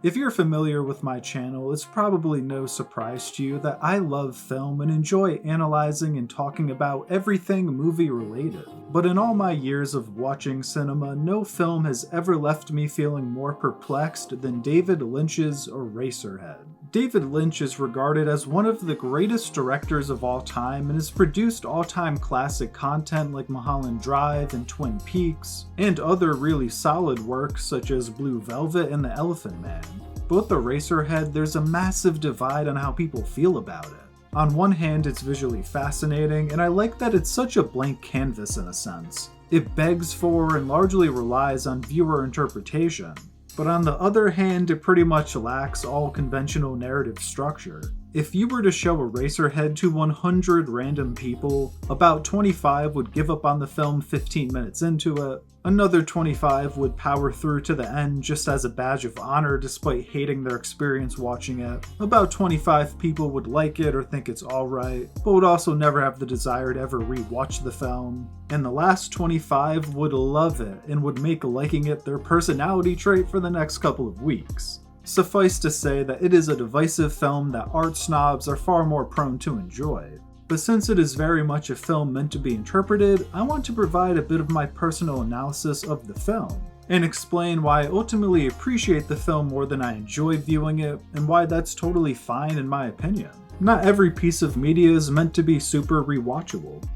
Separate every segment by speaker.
Speaker 1: If you're familiar with my channel, it's probably no surprise to you that I love film and enjoy analyzing and talking about everything movie related. But in all my years of watching cinema, no film has ever left me feeling more perplexed than David Lynch's Eraserhead. David Lynch is regarded as one of the greatest directors of all time and has produced all-time classic content like Mulholland Drive and Twin Peaks, and other really solid works such as Blue Velvet and The Elephant Man. Both Eraserhead, there's a massive divide on how people feel about it. On one hand, it's visually fascinating, and I like that it's such a blank canvas in a sense. It begs for and largely relies on viewer interpretation. But on the other hand, it pretty much lacks all conventional narrative structure. If you were to show Eraserhead to 100 random people, about 25 would give up on the film 15 minutes into it, another 25 would power through to the end just as a badge of honor despite hating their experience watching it, about 25 people would like it or think it's alright, but would also never have the desire to ever re-watch the film, and the last 25 would love it and would make liking it their personality trait for the next couple of weeks. Suffice to say that it is a divisive film that art snobs are far more prone to enjoy. But since it is very much a film meant to be interpreted, I want to provide a bit of my personal analysis of the film, and explain why I ultimately appreciate the film more than I enjoy viewing it, and why that's totally fine in my opinion. Not every piece of media is meant to be super rewatchable.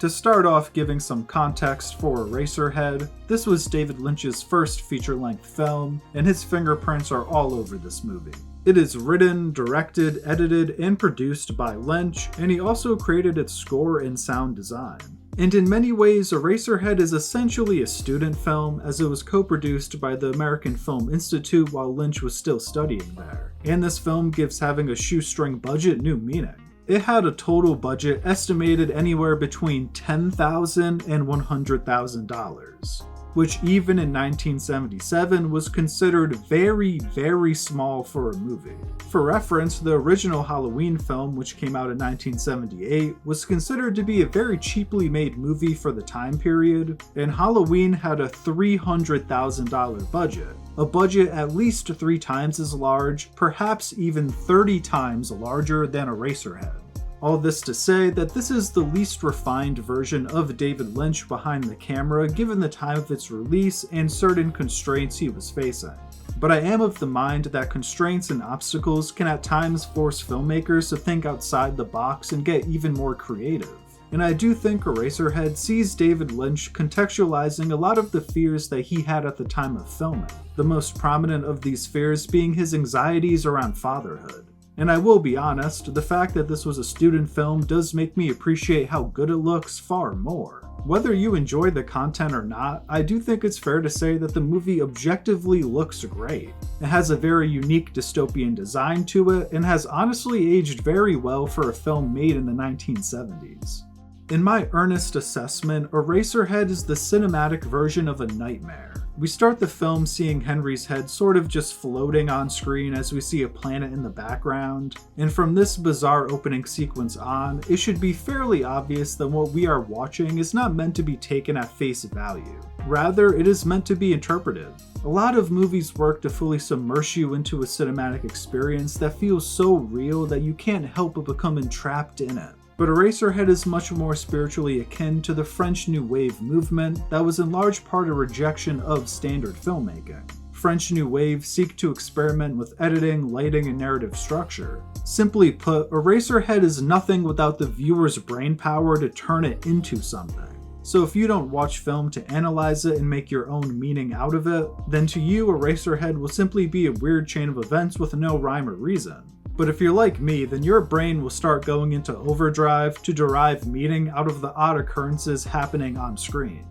Speaker 1: To start off giving some context for Eraserhead, this was David Lynch's first feature-length film, and his fingerprints are all over this movie. It is written, directed, edited, and produced by Lynch, and he also created its score and sound design. And in many ways, Eraserhead is essentially a student film, as it was co-produced by the American Film Institute while Lynch was still studying there. And this film gives having a shoestring budget new meaning. It had a total budget estimated anywhere between $10,000 and $100,000, which even in 1977 was considered very, very small for a movie. For reference, the original Halloween film, which came out in 1978, was considered to be a very cheaply made movie for the time period, and Halloween had a $300,000 budget. A budget at least 3 times as large, perhaps even 30 times larger than Eraserhead. All this to say that this is the least refined version of David Lynch behind the camera given the time of its release and certain constraints he was facing. But I am of the mind that constraints and obstacles can at times force filmmakers to think outside the box and get even more creative. And I do think Eraserhead sees David Lynch contextualizing a lot of the fears that he had at the time of filming, the most prominent of these fears being his anxieties around fatherhood. And I will be honest, the fact that this was a student film does make me appreciate how good it looks far more. Whether you enjoy the content or not, I do think it's fair to say that the movie objectively looks great. It has a very unique dystopian design to it, and has honestly aged very well for a film made in the 1970s. In my earnest assessment, Eraserhead is the cinematic version of a nightmare. We start the film seeing Henry's head sort of just floating on screen as we see a planet in the background, and from this bizarre opening sequence on, it should be fairly obvious that what we are watching is not meant to be taken at face value. Rather, it is meant to be interpreted. A lot of movies work to fully submerge you into a cinematic experience that feels so real that you can't help but become entrapped in it. But Eraserhead is much more spiritually akin to the French New Wave movement that was in large part a rejection of standard filmmaking. French New Wave seek to experiment with editing, lighting, and narrative structure. Simply put, Eraserhead is nothing without the viewer's brain power to turn it into something. So if you don't watch film to analyze it and make your own meaning out of it, then to you Eraserhead will simply be a weird chain of events with no rhyme or reason. But if you're like me, then your brain will start going into overdrive to derive meaning out of the odd occurrences happening on screen.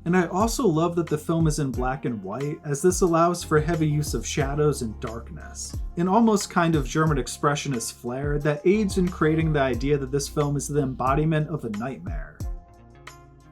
Speaker 1: And I also love that the film is in black and white, as this allows for heavy use of shadows and darkness, an almost kind of German expressionist flair that aids in creating the idea that this film is the embodiment of a nightmare.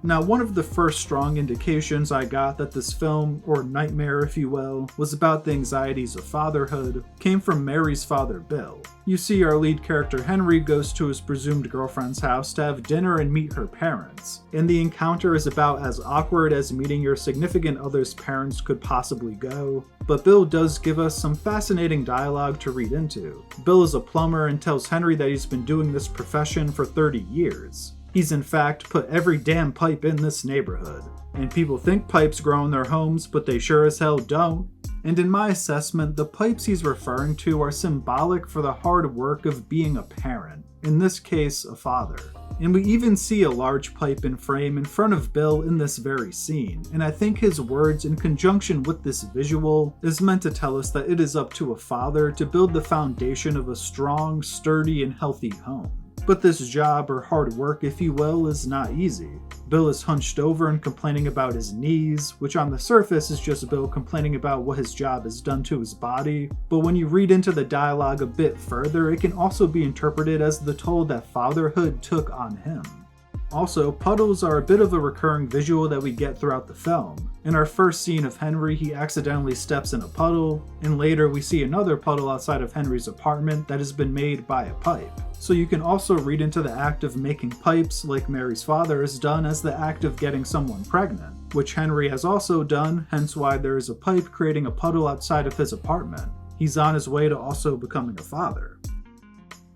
Speaker 1: Now, one of the first strong indications I got that this film, or nightmare if you will, was about the anxieties of fatherhood, came from Mary's father, Bill. You see, our lead character Henry goes to his presumed girlfriend's house to have dinner and meet her parents, and the encounter is about as awkward as meeting your significant other's parents could possibly go. But Bill does give us some fascinating dialogue to read into. Bill is a plumber and tells Henry that he's been doing this profession for 30 years. He's in fact put every damn pipe in this neighborhood. And people think pipes grow in their homes, but they sure as hell don't. And in my assessment, the pipes he's referring to are symbolic for the hard work of being a parent, in this case, a father. And we even see a large pipe in frame in front of Bill in this very scene, and I think his words in conjunction with this visual is meant to tell us that it is up to a father to build the foundation of a strong, sturdy, and healthy home. But this job, or hard work if you will, is not easy. Bill is hunched over and complaining about his knees, which on the surface is just Bill complaining about what his job has done to his body, but when you read into the dialogue a bit further, it can also be interpreted as the toll that fatherhood took on him. Also, puddles are a bit of a recurring visual that we get throughout the film. In our first scene of Henry, he accidentally steps in a puddle, and later we see another puddle outside of Henry's apartment that has been made by a pipe. So you can also read into the act of making pipes, like Mary's father has done, as the act of getting someone pregnant, which Henry has also done, hence why there is a pipe creating a puddle outside of his apartment. He's on his way to also becoming a father.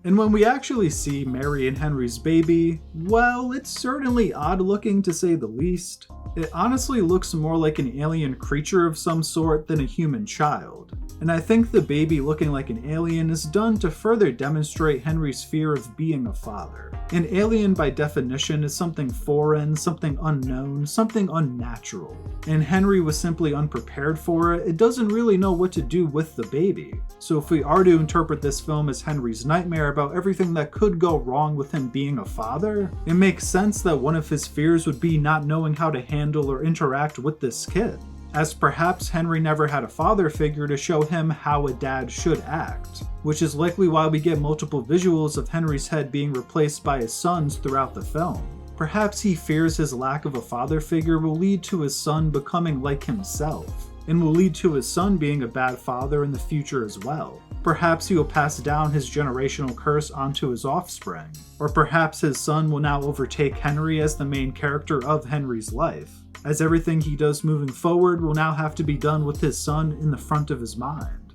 Speaker 1: And when we actually see Mary and Henry's baby, well, it's certainly odd looking to say the least. It honestly looks more like an alien creature of some sort than a human child. And I think the baby looking like an alien is done to further demonstrate Henry's fear of being a father. An alien by definition is something foreign, something unknown, something unnatural. And Henry was simply unprepared for it. It doesn't really know what to do with the baby. So if we are to interpret this film as Henry's nightmare about everything that could go wrong with him being a father, it makes sense that one of his fears would be not knowing how to handle or interact with this kid, as perhaps Henry never had a father figure to show him how a dad should act, which is likely why we get multiple visuals of Henry's head being replaced by his son's throughout the film. Perhaps he fears his lack of a father figure will lead to his son becoming like himself, and will lead to his son being a bad father in the future as well. Perhaps he will pass down his generational curse onto his offspring, or perhaps his son will now overtake Henry as the main character of Henry's life, as everything he does moving forward will now have to be done with his son in the front of his mind.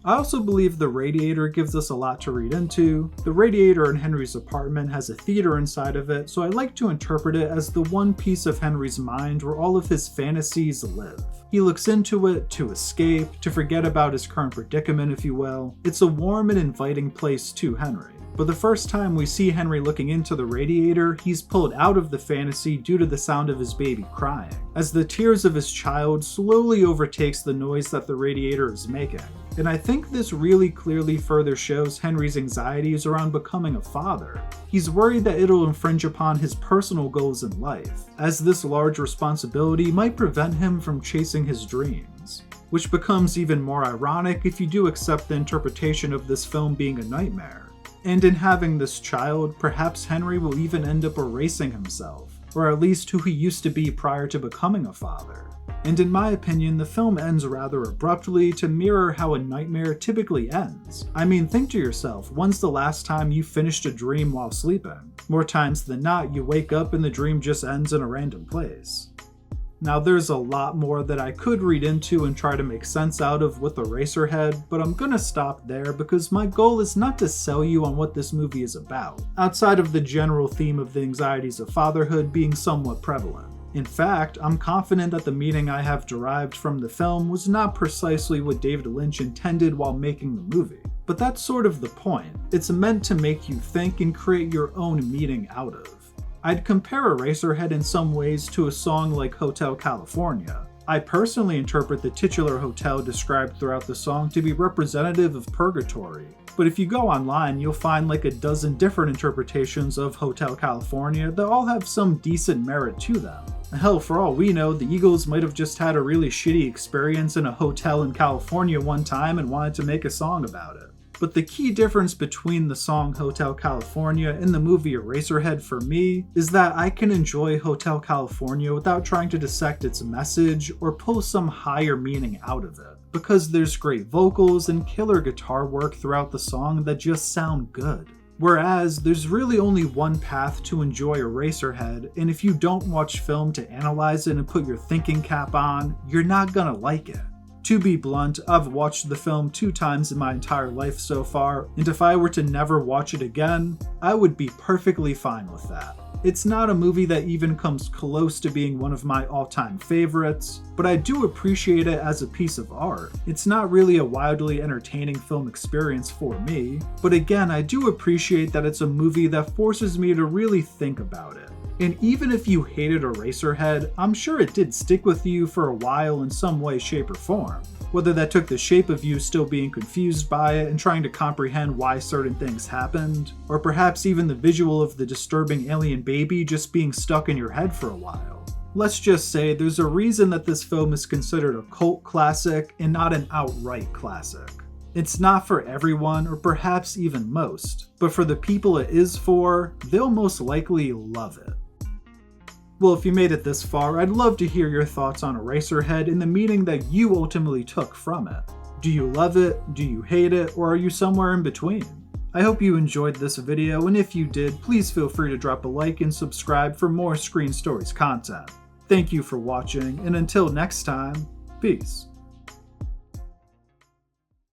Speaker 1: I also believe the radiator gives us a lot to read into. The radiator in Henry's apartment has a theater inside of it, so I like to interpret it as the one piece of Henry's mind where all of his fantasies live. He looks into it to escape, to forget about his current predicament if you will. It's a warm and inviting place to Henry. But the first time we see Henry looking into the radiator, he's pulled out of the fantasy due to the sound of his baby crying, as the tears of his child slowly overtakes the noise that the radiator is making. And I think this really clearly further shows Henry's anxieties around becoming a father. He's worried that it'll infringe upon his personal goals in life, as this large responsibility might prevent him from chasing his dreams. Which becomes even more ironic if you do accept the interpretation of this film being a nightmare. And in having this child, perhaps Henry will even end up erasing himself, or at least who he used to be prior to becoming a father. And in my opinion, the film ends rather abruptly to mirror how a nightmare typically ends. I mean, think to yourself, when's the last time you finished a dream while sleeping? More times than not, you wake up and the dream just ends in a random place. Now there's a lot more that I could read into and try to make sense out of with Eraserhead, but I'm gonna stop there because my goal is not to sell you on what this movie is about, outside of the general theme of the anxieties of fatherhood being somewhat prevalent. In fact, I'm confident that the meaning I have derived from the film was not precisely what David Lynch intended while making the movie. But that's sort of the point. It's meant to make you think and create your own meaning out of. I'd compare Eraserhead in some ways to a song like Hotel California. I personally interpret the titular hotel described throughout the song to be representative of purgatory. But if you go online, you'll find like a dozen different interpretations of Hotel California that all have some decent merit to them. Hell, for all we know, the Eagles might have just had a really shitty experience in a hotel in California one time and wanted to make a song about it. But the key difference between the song Hotel California and the movie Eraserhead for me is that I can enjoy Hotel California without trying to dissect its message or pull some higher meaning out of it, because there's great vocals and killer guitar work throughout the song that just sound good. Whereas, there's really only one path to enjoy Eraserhead, and if you don't watch film to analyze it and put your thinking cap on, you're not gonna like it. To be blunt, I've watched the film 2 times in my entire life so far, and if I were to never watch it again, I would be perfectly fine with that. It's not a movie that even comes close to being one of my all-time favorites, but I do appreciate it as a piece of art. It's not really a wildly entertaining film experience for me, but again, I do appreciate that it's a movie that forces me to really think about it. And even if you hated Eraserhead, I'm sure it did stick with you for a while in some way, shape, or form. Whether that took the shape of you still being confused by it and trying to comprehend why certain things happened, or perhaps even the visual of the disturbing alien baby just being stuck in your head for a while. Let's just say there's a reason that this film is considered a cult classic and not an outright classic. It's not for everyone, or perhaps even most, but for the people it is for, they'll most likely love it. Well, if you made it this far, I'd love to hear your thoughts on Eraserhead and the meaning that you ultimately took from it. Do you love it? Do you hate it? Or are you somewhere in between? I hope you enjoyed this video, and if you did, please feel free to drop a like and subscribe for more Screen Stories content. Thank you for watching, and until next time, peace.